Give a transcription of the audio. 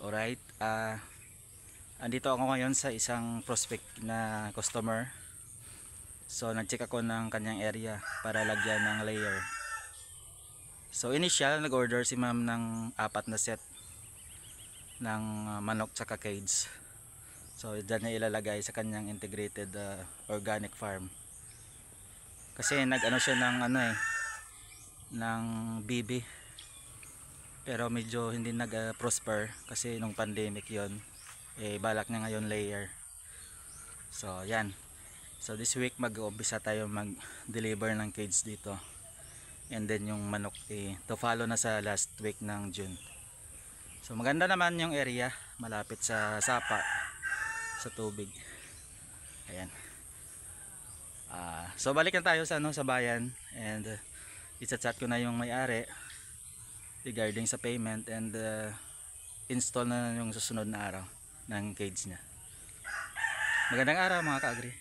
Alright, andito ako ngayon sa isang prospect na customer. So nag-check ako ng kanyang area para lagyan ng layer. So initial, nag-order si ma'am ng 4 na set ng manok tsaka cage. So dyan niya ilalagay sa kanyang integrated organic farm. Kasi nag-ano siya ng ng BB. Pero medyo hindi nag-prosper kasi nung pandemic yon, balak niya ngayon layer. So yan, so this week mag-uumpisa tayo mag-deliver ng cage dito, and then yung manok to follow na sa last week ng June. So maganda naman yung area, malapit sa sapa, sa tubig. Ayan. So balik na tayo sa sa bayan, and i-chat ko na yung may-ari regarding sa payment, and install na yung susunod na araw ng cage niya. Magandang araw mga ka-agri.